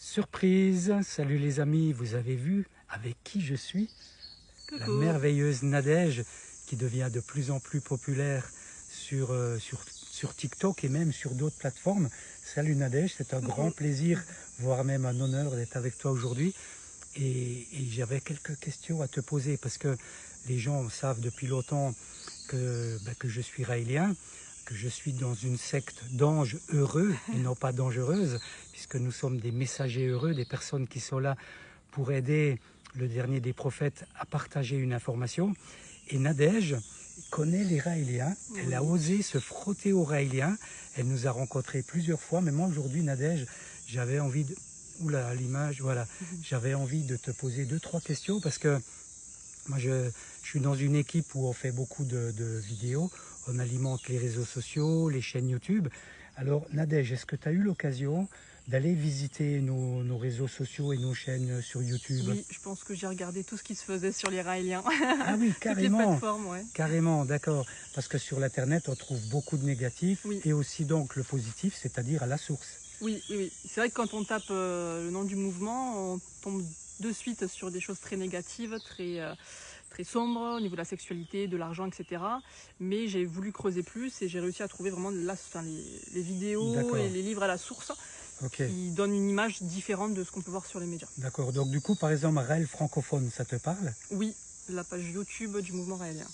Surprise! Salut les amis, vous avez vu avec qui je suis? La Coucou. merveilleuse Nadège qui devient de plus en plus populaire sur TikTok et même sur d'autres plateformes. Salut Nadège, c'est un grand plaisir, voire même un honneur d'être avec toi aujourd'hui. Et j'avais quelques questions à te poser parce que les gens savent depuis longtemps que je suis raélien, que je suis dans une secte d'anges heureux et non pas dangereuses, puisque nous sommes des messagers heureux, des personnes qui sont là pour aider le dernier des prophètes à partager une information. Et Nadège connaît les Raéliens, elle a osé se frotter aux Raéliens, elle nous a rencontrés plusieurs fois, mais moi aujourd'hui Nadège, j'avais envie de... Oula, l'image, voilà. J'avais envie de te poser 2-3 questions parce que moi je suis dans une équipe où on fait beaucoup de vidéos, on alimente les réseaux sociaux, les chaînes YouTube. Alors Nadège, est-ce que tu as eu l'occasion d'aller visiter nos réseaux sociaux et nos chaînes sur YouTube? Oui, je pense que j'ai regardé tout ce qui se faisait sur les Raéliens. Ah oui, Toutes les carrément, plateformes, ouais. carrément, d'accord. Parce que sur l'internet, on trouve beaucoup de négatifs Oui. et aussi donc le positif, c'est-à-dire à la source. Oui, oui, oui. C'est vrai que quand on tape le nom du mouvement, on tombe de suite sur des choses très négatives, très sombres au niveau de la sexualité, de l'argent, etc. Mais j'ai voulu creuser plus et j'ai réussi à trouver vraiment les vidéos et les livres à la source qui donnent une image différente de ce qu'on peut voir sur les médias. D'accord, donc du coup, par exemple, Raël francophone, ça te parle? Oui, la page YouTube du mouvement raélien.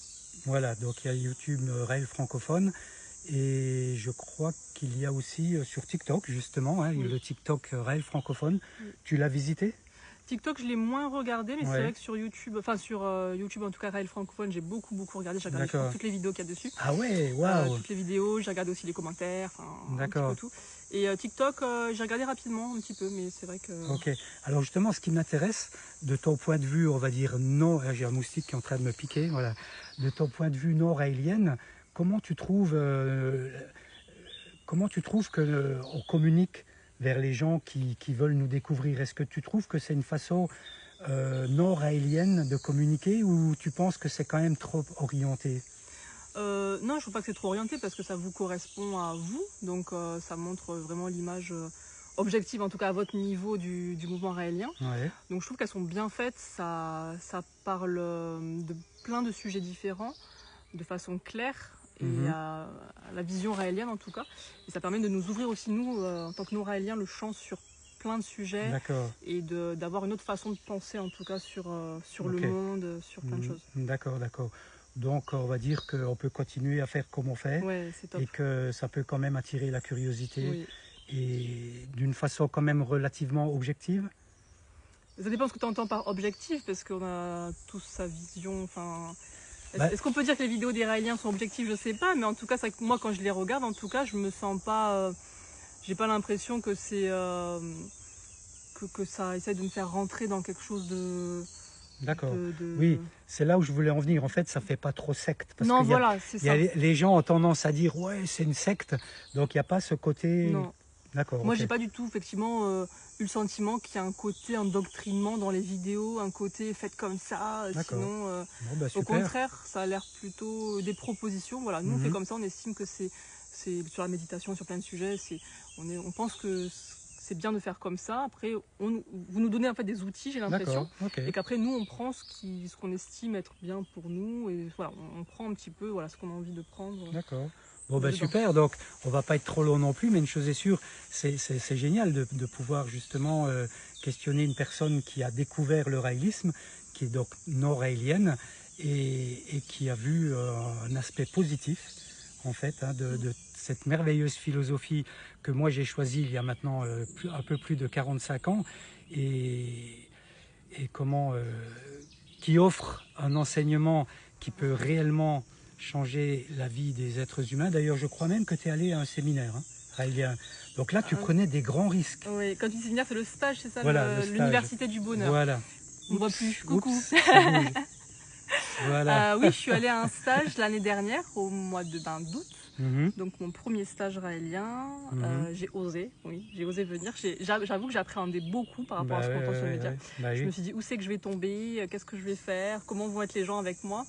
Voilà, donc il y a YouTube Raël francophone et je crois qu'il y a aussi sur TikTok, justement, hein, le TikTok Raël francophone. Tu l'as visité? TikTok, je l'ai moins regardé, mais c'est vrai que sur YouTube, enfin sur YouTube en tout cas, Raël francophone, j'ai beaucoup regardé. J'ai regardé toutes les vidéos qu'il y a dessus. Ah ouais, waouh! Toutes les vidéos, j'ai regardé aussi les commentaires, enfin un petit peu tout. Et TikTok, j'ai regardé rapidement un petit peu, mais c'est vrai que... Ok, alors justement, ce qui m'intéresse, de ton point de vue, on va dire non, j'ai un moustique qui est en train de me piquer, voilà. De ton point de vue non raélienne, comment tu trouves qu'on communique vers les gens qui veulent nous découvrir? Est-ce que tu trouves que c'est une façon non raélienne de communiquer ou tu penses que c'est quand même trop orienté? Non, je trouve pas que c'est trop orienté parce que ça vous correspond à vous, donc ça montre vraiment l'image objective, en tout cas à votre niveau du mouvement raélien. Donc je trouve qu'elles sont bien faites, ça parle de plein de sujets différents, de façon claire et à la vision raélienne en tout cas. Et ça permet de nous ouvrir aussi, nous, en tant que non-raéliens, le champ sur plein de sujets et d'avoir une autre façon de penser en tout cas sur le monde, sur plein de choses. D'accord, d'accord. Donc on va dire qu'on peut continuer à faire comme on fait et que ça peut quand même attirer la curiosité et d'une façon quand même relativement objective. Ça dépend ce que tu entends par objectif parce qu'on a tous sa vision. Enfin, est-ce qu'on peut dire que les vidéos des Raéliens sont objectives? Je sais pas, mais en tout cas, c'est que moi quand je les regarde, en tout cas, je me sens pas, j'ai pas l'impression que c'est que ça essaie de me faire rentrer dans quelque chose de... D'accord. Oui, c'est là où je voulais en venir. En fait, ça fait pas trop secte. Parce non, voilà, c'est ça. Les gens ont tendance à dire, ouais, c'est une secte. Donc, il n'y a pas ce côté... Non. D'accord. Moi, j'ai pas du tout, effectivement, eu le sentiment qu'il y a un côté endoctrinement dans les vidéos, un côté fait comme ça. Sinon, au contraire, ça a l'air plutôt des propositions. Voilà, nous, on fait comme ça, on estime que c'est sur la méditation, sur plein de sujets. On pense que c'est bien de faire comme ça. Après, vous nous donnez en fait des outils, j'ai l'impression, et qu'après nous on prend ce qu'on estime être bien pour nous, et voilà, on prend un petit peu ce qu'on a envie de prendre. D'accord. Bon ben super, donc on va pas être trop long non plus, mais une chose est sûre, c'est génial de pouvoir justement questionner une personne qui a découvert le raélisme, qui est donc non raélienne et qui a vu un aspect positif en fait de cette merveilleuse philosophie que moi j'ai choisie il y a maintenant un peu plus de 45 ans et qui offre un enseignement qui peut réellement changer la vie des êtres humains. D'ailleurs, je crois même que tu es allé à un séminaire raélien. Donc là, tu prenais des grands risques. Oui, quand tu dis séminaire, c'est le stage, c'est ça, voilà, l'université du bonheur. Voilà. On ne voit plus. Coucou. Voilà. Oui, je suis allée à un stage l'année dernière, au mois d'août. Donc mon premier stage raélien, j'ai osé venir. J'avoue que j'appréhendais beaucoup par rapport à ce qu'on entend sur les médias. Je me suis dit où c'est que je vais tomber, qu'est-ce que je vais faire, comment vont être les gens avec moi.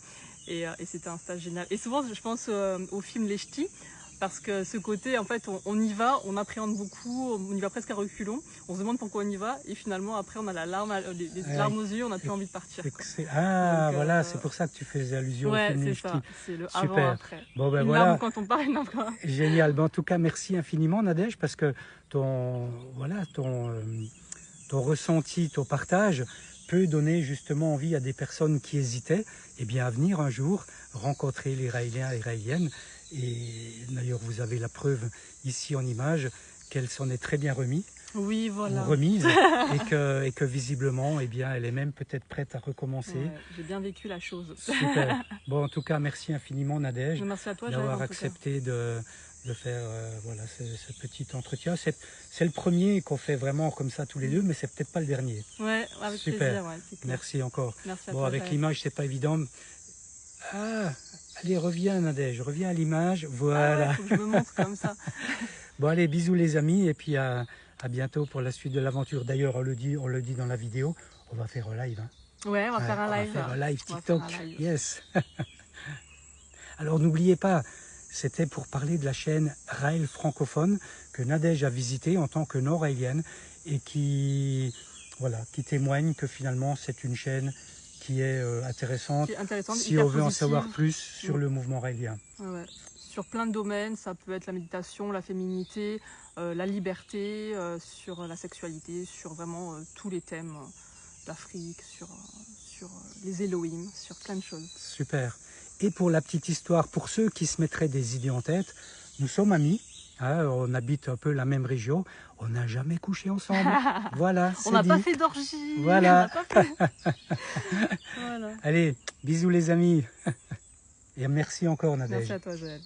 Et c'était un stage génial. Et souvent, je pense au film Les Ch'tis. Parce que ce côté, en fait, on y va, on appréhende beaucoup, on y va presque à reculons, on se demande pourquoi on y va, et finalement, après, on a la larme, les larmes aux yeux, on n'a plus envie de partir. Ah, donc, voilà, c'est pour ça que tu faisais allusion au film c'est ça, c'est le Super. avant-après. Bon, ben une voilà. larme quand on part, une larme quand... Génial. Ben, en tout cas, merci infiniment, Nadège, parce que ton ressenti, ton partage peut donner justement envie à des personnes qui hésitaient à venir un jour rencontrer les Raéliens et Raéliennes. Et d'ailleurs, vous avez la preuve ici en image qu'elle s'en est très bien remise. Oui, voilà. Remise et que visiblement, elle est même peut-être prête à recommencer. Ouais, j'ai bien vécu la chose. Super. Bon, en tout cas, merci infiniment, Nadège, d'avoir accepté de faire voilà, ce petit entretien. C'est le premier qu'on fait vraiment comme ça tous les deux, mais c'est peut-être pas le dernier. Ouais, avec super. Plaisir. Ouais, merci encore. Merci à bon, toi, avec l'image, c'est pas évident. Ah, allez, reviens, Nadège, reviens à l'image. Voilà. Ah ouais, faut que je me montre comme ça. Bon, allez, bisous les amis, et puis à bientôt pour la suite de l'aventure. D'ailleurs, on le dit dans la vidéo, on va faire un live. Hein. Ouais, on va faire un live. On va faire un live TikTok. Yes. Alors, n'oubliez pas, c'était pour parler de la chaîne Raël francophone que Nadège a visitée en tant que non-raélienne et qui témoigne que finalement c'est une chaîne qui est intéressante si on veut en savoir plus sur le mouvement raélien. Ouais. Sur plein de domaines, ça peut être la méditation, la féminité, la liberté, sur la sexualité, sur vraiment tous les thèmes d'Afrique, sur les Elohim, sur plein de choses. Super. Et pour la petite histoire, pour ceux qui se mettraient des idées en tête, nous sommes amis, hein, on habite un peu la même région, on n'a jamais couché ensemble. Voilà, on n'a pas fait d'orgie. Voilà. Voilà. Allez, bisous les amis. Et merci encore, Nadège. Merci à toi, Joël.